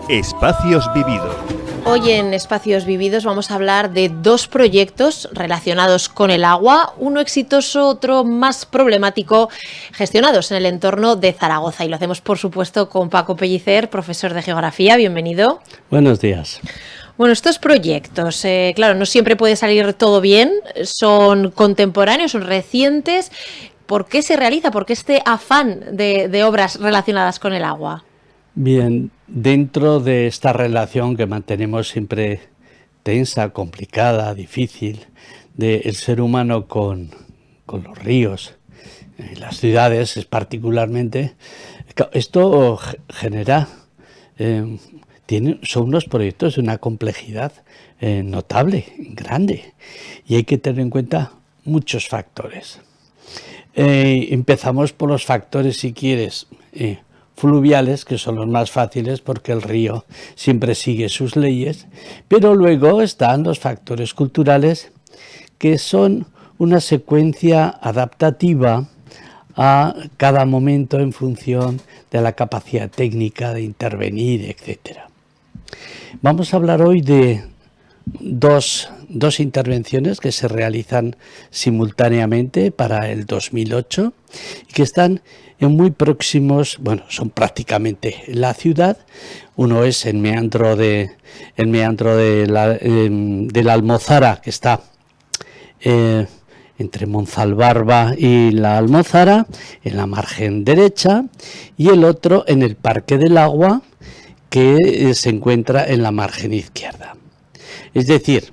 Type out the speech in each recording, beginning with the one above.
Espacios Vividos. Hoy en Espacios Vividos vamos a hablar de dos proyectos relacionados con el agua, uno exitoso, otro más problemático, gestionados en el entorno de Zaragoza. Y lo hacemos, por supuesto, con Paco Pellicer, profesor de Geografía. Bienvenido. Buenos días. Bueno, estos proyectos, claro, no siempre puede salir todo bien, son contemporáneos, son recientes. ¿Por qué se realiza? ¿Por qué este afán de obras relacionadas con el agua? Bien, dentro de esta relación que mantenemos siempre tensa, complicada, difícil, del ser humano con los ríos, y las ciudades es particularmente, esto genera, son unos proyectos de una complejidad notable, grande, y hay que tener en cuenta muchos factores. Empezamos por los factores, si quieres, fluviales, que son los más fáciles porque el río siempre sigue sus leyes, pero luego están los factores culturales, que son una secuencia adaptativa a cada momento en función de la capacidad técnica de intervenir, etc. Vamos a hablar hoy de dos intervenciones que se realizan simultáneamente para el 2008 y que están en muy próximos, bueno, son prácticamente la ciudad. Uno es el meandro de la Almozara, que está entre Monzalbarba y la Almozara, en la margen derecha, y el otro en el Parque del Agua, que se encuentra en la margen izquierda. Es decir,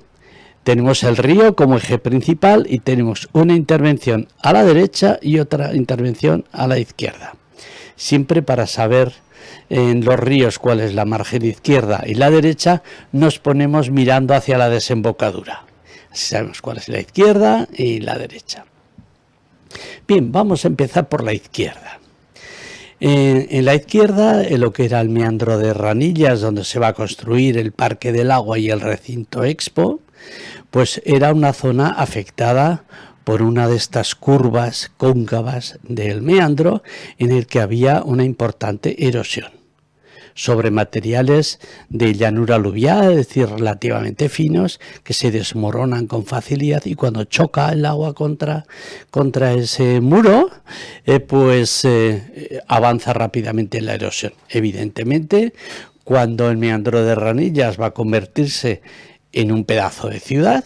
tenemos el río como eje principal y tenemos una intervención a la derecha y otra intervención a la izquierda. Siempre para saber en los ríos cuál es la margen izquierda y la derecha, nos ponemos mirando hacia la desembocadura. Así sabemos cuál es la izquierda y la derecha. Bien, vamos a empezar por la izquierda. En la izquierda, en lo que era el meandro de Ranillas, donde se va a construir el Parque del Agua y el recinto Expo, pues era una zona afectada por una de estas curvas cóncavas del meandro, en el que había una importante erosión sobre materiales de llanura aluvial, es decir, relativamente finos, que se desmoronan con facilidad, y cuando choca el agua contra ese muro, avanza rápidamente la erosión. Evidentemente, cuando el meandro de Ranillas va a convertirse en un pedazo de ciudad,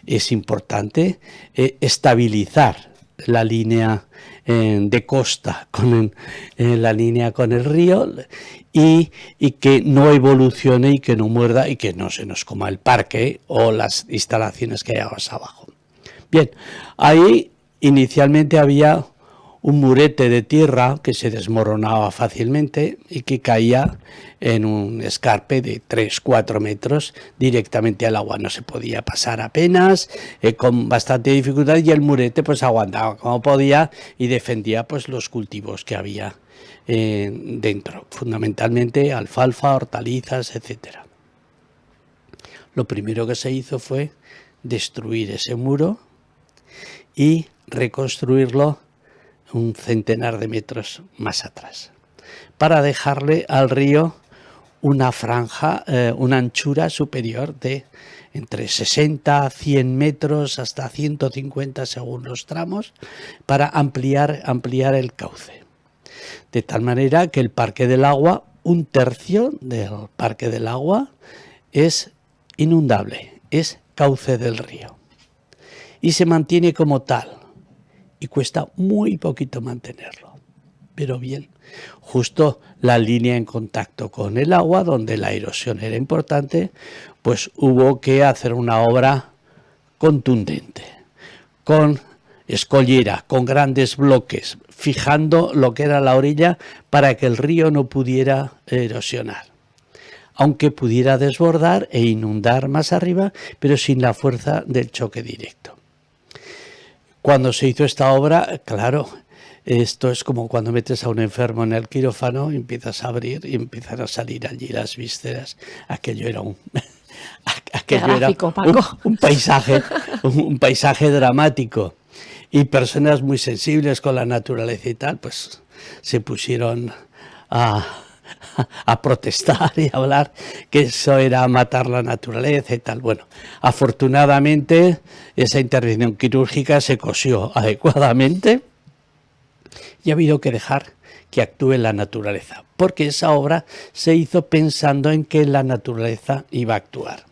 es importante estabilizar la línea de costa con la línea con el río, y que no evolucione y que no muerda y que no se nos coma el parque o las instalaciones que hay más abajo. Bien, ahí inicialmente había un murete de tierra que se desmoronaba fácilmente y que caía en un escarpe de 3-4 metros directamente al agua. No se podía pasar apenas, con bastante dificultad, y el murete pues aguantaba como podía y defendía pues los cultivos que había dentro, fundamentalmente alfalfa, hortalizas, etc. Lo primero que se hizo fue destruir ese muro y reconstruirlo un centenar de metros más atrás, para dejarle al río una franja, una anchura superior de entre 60 a 100 metros hasta 150 según los tramos, para ampliar el cauce. De tal manera que el Parque del Agua, un tercio del Parque del Agua, es inundable, es cauce del río. Y se mantiene como tal. Y cuesta muy poquito mantenerlo. Pero bien, justo la línea en contacto con el agua, donde la erosión era importante, pues hubo que hacer una obra contundente, con escollera, con grandes bloques, fijando lo que era la orilla para que el río no pudiera erosionar, aunque pudiera desbordar e inundar más arriba, pero sin la fuerza del choque directo. Cuando se hizo esta obra, claro, esto es como cuando metes a un enfermo en el quirófano, empiezas a abrir y empiezan a salir allí las vísceras. Aquello era un paisaje dramático. Y personas muy sensibles con la naturaleza y tal, pues se pusieron a a protestar y a hablar que eso era matar la naturaleza y tal. Bueno, afortunadamente esa intervención quirúrgica se cosió adecuadamente y ha habido que dejar que actúe la naturaleza, porque esa obra se hizo pensando en que la naturaleza iba a actuar.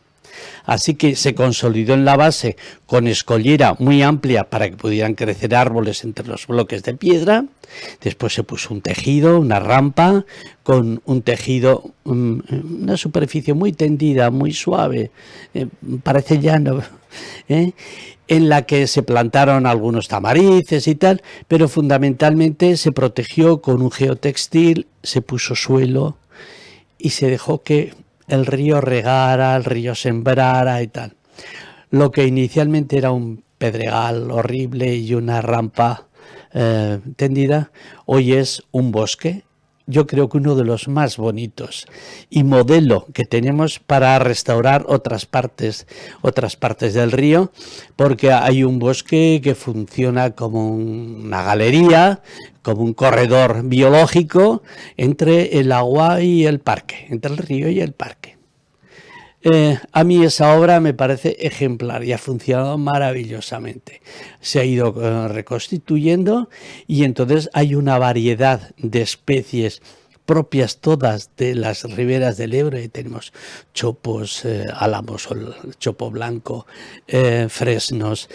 Así que se consolidó en la base con escollera muy amplia para que pudieran crecer árboles entre los bloques de piedra. Después se puso un tejido, una rampa, con un tejido, una superficie muy tendida, muy suave, parece llano, en la que se plantaron algunos tamarices y tal, pero fundamentalmente se protegió con un geotextil, se puso suelo y se dejó que el río regara, el río sembrara y tal. Lo que inicialmente era un pedregal horrible y una rampa tendida, hoy es un bosque. Yo creo que uno de los más bonitos y modelo que tenemos para restaurar otras partes del río, porque hay un bosque que funciona como una galería, como un corredor biológico entre el agua y el parque, entre el río y el parque. A mí esa obra me parece ejemplar y ha funcionado maravillosamente. Se ha ido reconstituyendo y entonces hay una variedad de especies propias todas de las riberas del Ebro. Y tenemos chopos, álamos, el chopo blanco, fresnos,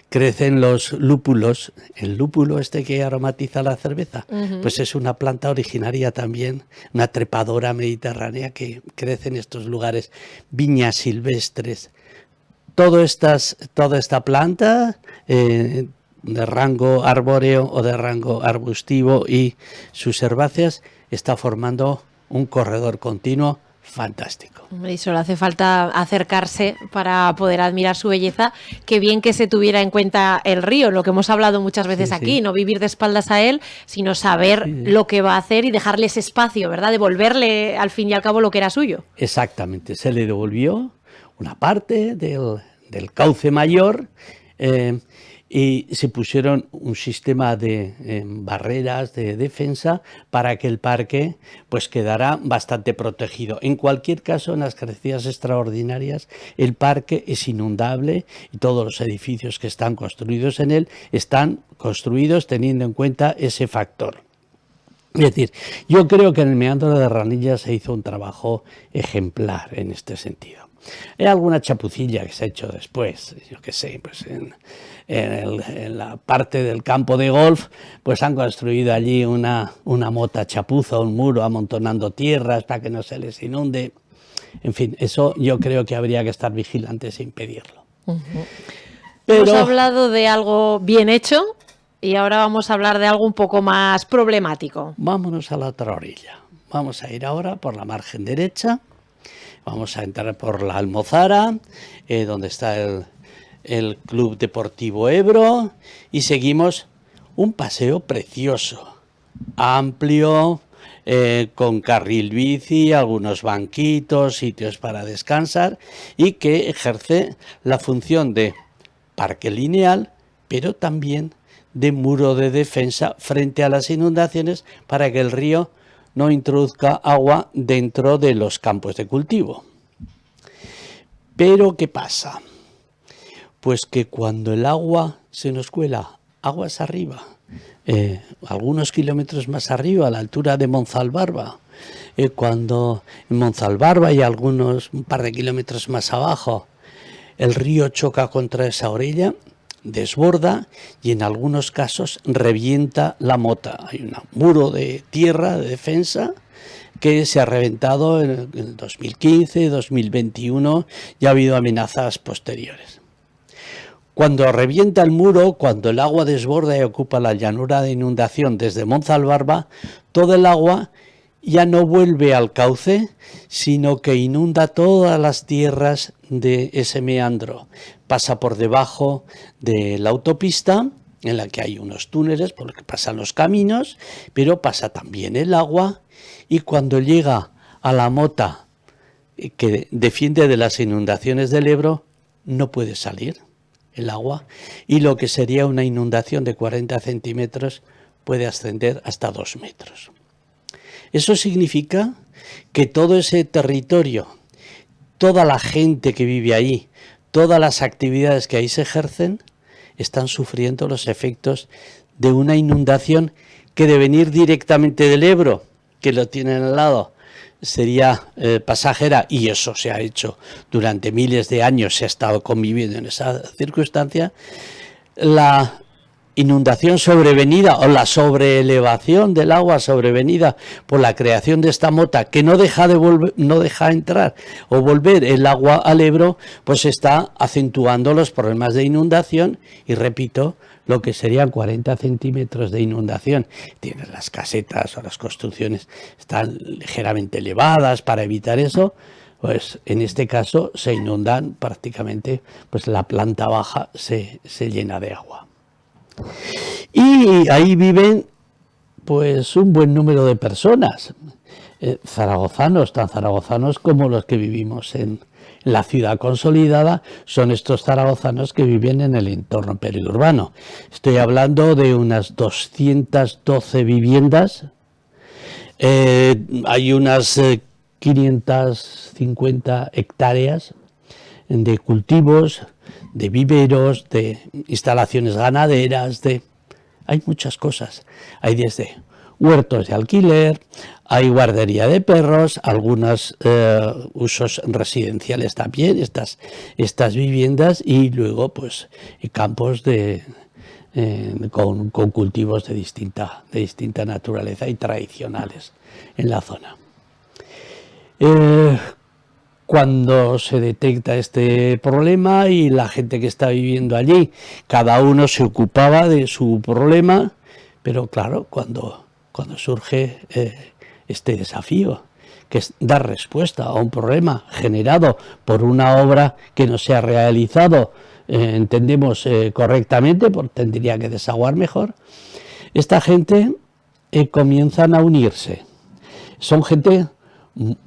crecen los lúpulos, el lúpulo este que aromatiza la cerveza, pues es una planta originaria también, una trepadora mediterránea que crece en estos lugares, viñas silvestres. Toda esta planta de rango arbóreo o de rango arbustivo y sus herbáceas está formando un corredor continuo fantástico. Y solo hace falta acercarse para poder admirar su belleza. Qué bien que se tuviera en cuenta el río, lo que hemos hablado muchas veces aquí, no vivir de espaldas a él, sino saber lo que va a hacer y dejarle ese espacio, ¿verdad? Devolverle al fin y al cabo lo que era suyo. Exactamente, se le devolvió una parte del cauce mayor y se pusieron un sistema de barreras de defensa para que el parque pues quedara bastante protegido. En cualquier caso, en las crecidas extraordinarias, el parque es inundable y todos los edificios que están construidos en él están construidos teniendo en cuenta ese factor. Es decir, yo creo que en el meandro de Ranillas se hizo un trabajo ejemplar en este sentido. Hay alguna chapucilla que se ha hecho después, yo qué sé, pues en la parte del campo de golf, pues han construido allí una mota chapuza, un muro amontonando tierras para que no se les inunde. En fin, eso yo creo que habría que estar vigilantes e impedirlo. Pero hemos hablado de algo bien hecho y ahora vamos a hablar de algo un poco más problemático. Vámonos a la otra orilla. Vamos a ir ahora por la margen derecha. Vamos a entrar por la Almozara, donde está el Club Deportivo Ebro, y seguimos un paseo precioso, amplio, con carril bici, algunos banquitos, sitios para descansar, y que ejerce la función de parque lineal, pero también de muro de defensa frente a las inundaciones para que el río no introduzca agua dentro de los campos de cultivo. Pero ¿qué pasa? Pues que cuando el agua se nos cuela aguas arriba, algunos kilómetros más arriba, a la altura de Monzalbarba, cuando en Monzalbarba y un par de kilómetros más abajo, el río choca contra esa orilla, desborda y en algunos casos revienta la mota. Hay un muro de tierra de defensa que se ha reventado en el 2015, 2021 y ha habido amenazas posteriores. Cuando revienta el muro, cuando el agua desborda y ocupa la llanura de inundación desde Monzalbarba, todo el agua ya no vuelve al cauce, sino que inunda todas las tierras de ese meandro. Pasa por debajo de la autopista, en la que hay unos túneles por los que pasan los caminos, pero pasa también el agua, y cuando llega a la mota que defiende de las inundaciones del Ebro, no puede salir el agua, y lo que sería una inundación de 40 centímetros puede ascender hasta 2 metros. Eso significa que todo ese territorio, toda la gente que vive ahí, todas las actividades que ahí se ejercen, están sufriendo los efectos de una inundación que de venir directamente del Ebro, que lo tienen al lado, sería pasajera, y eso se ha hecho durante miles de años, se ha estado conviviendo en esa circunstancia. La inundación sobrevenida o la sobreelevación del agua sobrevenida por la creación de esta mota, que no deja entrar o volver el agua al Ebro, pues está acentuando los problemas de inundación, y repito, lo que serían 40 centímetros de inundación. Tienes las casetas o las construcciones están ligeramente elevadas para evitar eso, pues en este caso se inundan prácticamente, pues la planta baja se llena de agua. Y ahí viven pues un buen número de personas, zaragozanos, tan zaragozanos como los que vivimos en la ciudad consolidada. Son estos zaragozanos que viven en el entorno periurbano. Estoy hablando de unas 212 viviendas, hay unas 550 hectáreas de cultivos, de viveros, de instalaciones ganaderas, hay muchas cosas. Hay desde huertos de alquiler, hay guardería de perros, algunos usos residenciales también, estas viviendas, y luego pues campos con cultivos de distinta naturaleza y tradicionales en la zona. Cuando se detecta este problema y la gente que está viviendo allí, cada uno se ocupaba de su problema, pero claro, cuando surge este desafío, que es dar respuesta a un problema generado por una obra que no se ha realizado, entendemos correctamente, porque tendría que desaguar mejor, esta gente comienzan a unirse. Son gente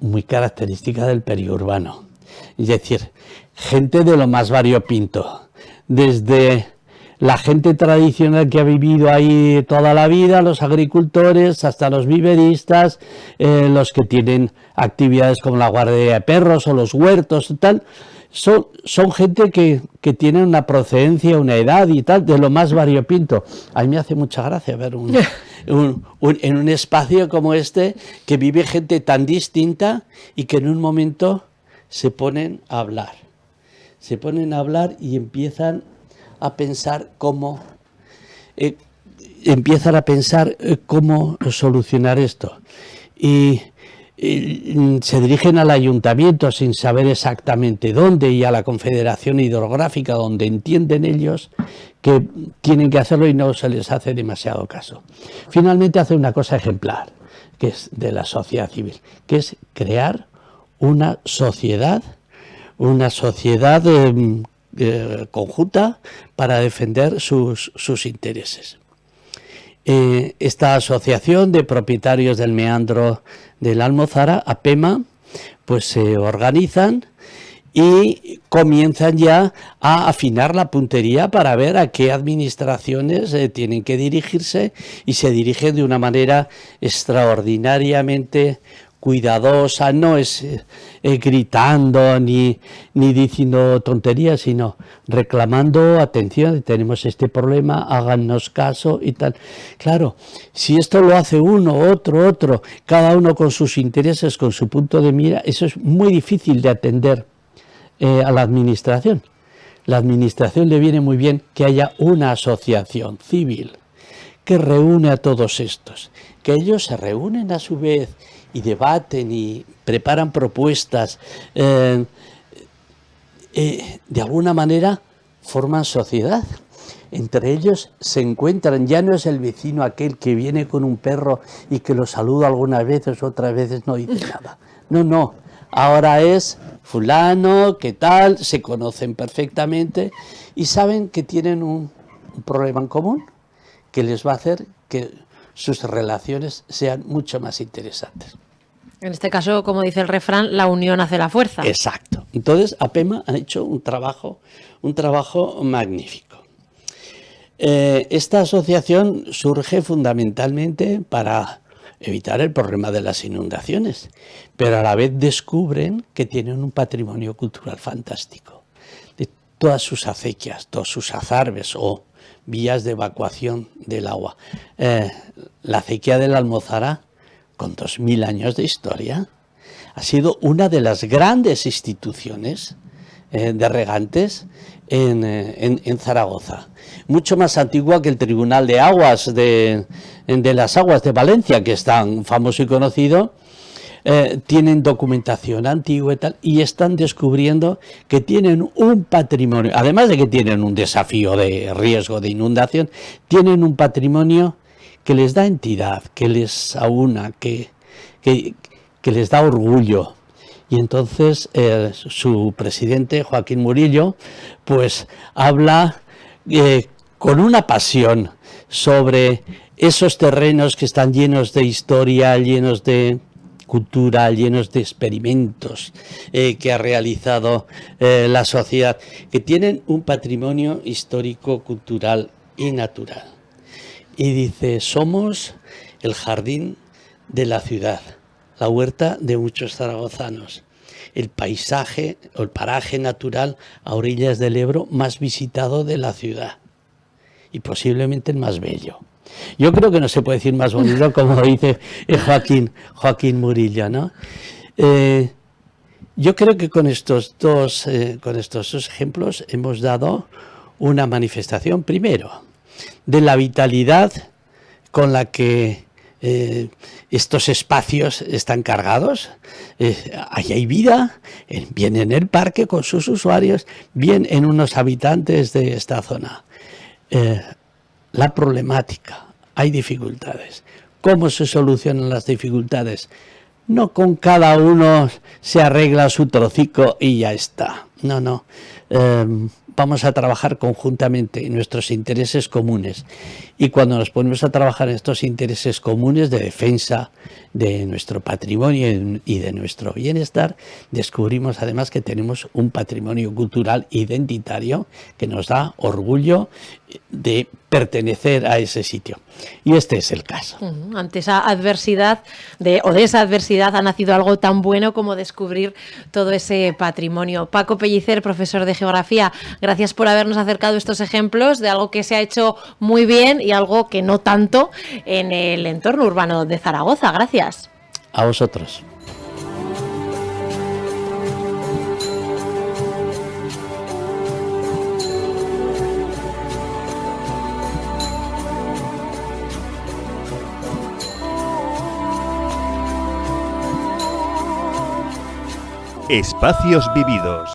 muy característica del periurbano, es decir, gente de lo más variopinto, desde la gente tradicional que ha vivido ahí toda la vida, los agricultores, hasta los viveristas, los que tienen actividades como la guardería de perros o los huertos y tal. Son gente que tiene una procedencia, una edad y tal, de lo más variopinto. A mí me hace mucha gracia ver en un espacio como este, que vive gente tan distinta y que en un momento se ponen a hablar. Se ponen a hablar y empiezan a pensar cómo solucionar esto. Y se dirigen al ayuntamiento sin saber exactamente dónde, y a la Confederación Hidrográfica, donde entienden ellos que tienen que hacerlo y no se les hace demasiado caso. Finalmente hacen una cosa ejemplar, que es de la sociedad civil, que es crear una sociedad conjunta para defender sus intereses. Esta asociación de propietarios del meandro del Almozara, APEMA, pues se organizan y comienzan ya a afinar la puntería para ver a qué administraciones tienen que dirigirse, y se dirigen de una manera extraordinariamente cuidadosa. No es gritando ni diciendo tonterías, sino reclamando atención: tenemos este problema, háganos caso y tal. Claro, si esto lo hace uno, otro, cada uno con sus intereses, con su punto de mira, eso es muy difícil de atender a la administración. La administración le viene muy bien que haya una asociación civil que reúne a todos estos, que ellos se reúnen a su vez y debaten y preparan propuestas, de alguna manera forman sociedad. Entre ellos se encuentran, ya no es el vecino aquel que viene con un perro y que lo saluda algunas veces, otras veces no dice nada. No, ahora es fulano, ¿qué tal? Se conocen perfectamente y saben que tienen un problema en común que les va a hacer que sus relaciones sean mucho más interesantes. En este caso, como dice el refrán, la unión hace la fuerza. Exacto. Entonces, APEMA han hecho un trabajo magnífico. Esta asociación surge fundamentalmente para evitar el problema de las inundaciones, pero a la vez descubren que tienen un patrimonio cultural fantástico. De todas sus acequias, todos sus azarbes o vías de evacuación del agua. La acequia de la Almozara, con 2000 años de historia, ha sido una de las grandes instituciones de regantes en Zaragoza, mucho más antigua que el Tribunal de Aguas de las Aguas de Valencia, que es tan famoso y conocido. Tienen documentación antigua y tal, y están descubriendo que tienen un patrimonio, además de que tienen un desafío de riesgo de inundación, tienen un patrimonio que les da entidad, que les aúna, que les da orgullo. Y entonces su presidente, Joaquín Murillo, pues habla con una pasión sobre esos terrenos que están llenos de historia, llenos de cultura, llenos de experimentos que ha realizado la sociedad, que tienen un patrimonio histórico, cultural y natural. Y dice, somos el jardín de la ciudad, la huerta de muchos zaragozanos, el paisaje o el paraje natural a orillas del Ebro más visitado de la ciudad y posiblemente el más bello. Yo creo que no se puede decir más bonito, como dice Joaquín Murillo, ¿no? Yo creo que con estos dos ejemplos hemos dado una manifestación, primero, de la vitalidad con la que estos espacios están cargados. Ahí hay vida, bien en el parque con sus usuarios, bien en unos habitantes de esta zona. La problemática, hay dificultades. ¿Cómo se solucionan las dificultades? No con cada uno se arregla su trocico y ya está. No. Vamos a trabajar conjuntamente en nuestros intereses comunes. Y cuando nos ponemos a trabajar en estos intereses comunes de defensa de nuestro patrimonio y de nuestro bienestar, descubrimos además que tenemos un patrimonio cultural identitario que nos da orgullo de pertenecer a ese sitio. Y este es el caso. Ante esa adversidad, de esa adversidad ha nacido algo tan bueno como descubrir todo ese patrimonio. Paco Pellicer, profesor de Geografía, gracias por habernos acercado estos ejemplos de algo que se ha hecho muy bien y algo que no tanto en el entorno urbano de Zaragoza. Gracias. A vosotros. Espacios vividos.